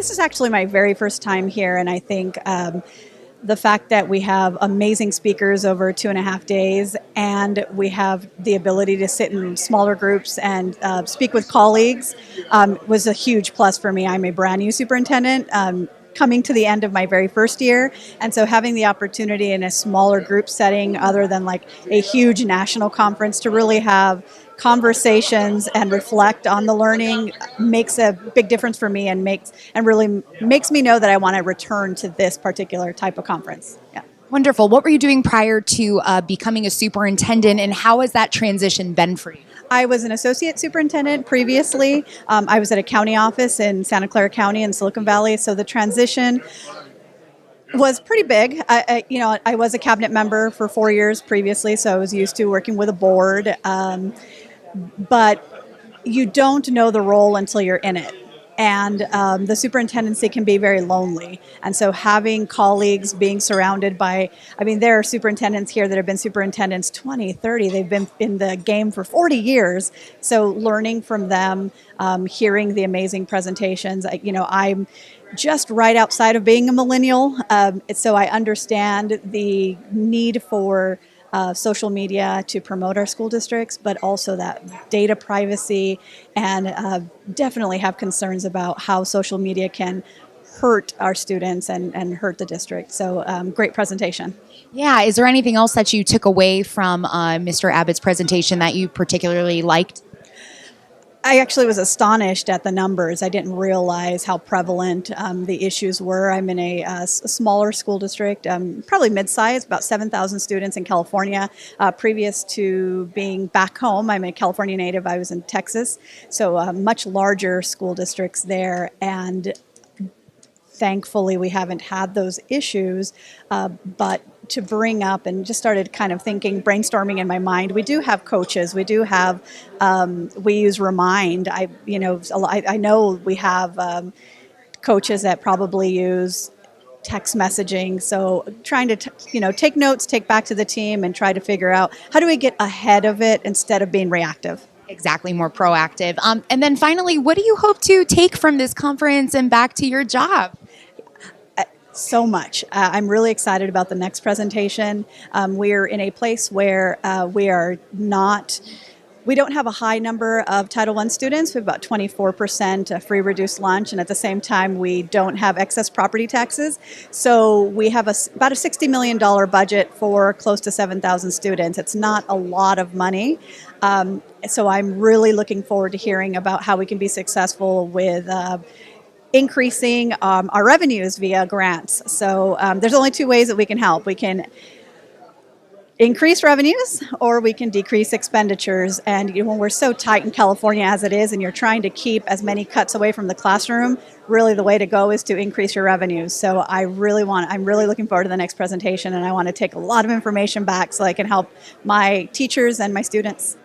This is actually my very first time here, and I think the fact that we have amazing speakers over 2.5 days, and we have the ability to sit in smaller groups and speak with colleagues was a huge plus for me. I'm a brand new superintendent. Coming to the end of my very first year, and so having the opportunity in a smaller group setting other than like a huge national conference to really have conversations and reflect on the learning makes a big difference for me, and really makes me know that I want to return to this particular type of conference. Yeah. Wonderful. What were you doing prior to becoming a superintendent, and how has that transition been for you? I was an associate superintendent previously. I was at a county office in Santa Clara County in Silicon Valley, so the transition was pretty big. I was a cabinet member for 4 years previously, so I was used to working with a board. But you don't know the role until you're in it. And the superintendency can be very lonely. And so having colleagues, being surrounded by, there are superintendents here that have been superintendents 20, 30, they've been in the game for 40 years. So learning from them, hearing the amazing presentations, I'm just right outside of being a millennial. So I understand the need for social media to promote our school districts, but also that data privacy, and definitely have concerns about how social media can hurt our students and hurt the district. So great presentation. Yeah. Is there anything else that you took away from Mr. Abbott's presentation that you particularly liked? I actually was astonished at the numbers. I didn't realize how prevalent the issues were. I'm in a smaller school district, probably mid-sized, about 7,000 students in California. Previous to being back home, I'm a California native. I was in Texas, so much larger school districts there. And thankfully, we haven't had those issues, but to bring up, and just started kind of thinking, brainstorming in my mind. We do have coaches. We do have, we use Remind. I know we have coaches that probably use text messaging. So trying to, take notes, take back to the team, and try to figure out how do we get ahead of it instead of being reactive. Exactly, more proactive. And then finally, what do you hope to take from this conference and back to your job? So much. I'm really excited about the next presentation. We're in a place where we don't have a high number of Title I students. We have about 24% free reduced lunch, and at the same time, we don't have excess property taxes. So we have about a $60 million budget for close to 7,000 students. It's not a lot of money. So I'm really looking forward to hearing about how we can be successful with increasing our revenues via grants. So there's only two ways that we can help. We can increase revenues, or we can decrease expenditures. And when we're so tight in California as it is, and you're trying to keep as many cuts away from the classroom, really the way to go is to increase your revenues. So I'm really looking forward to the next presentation, and I want to take a lot of information back so I can help my teachers and my students.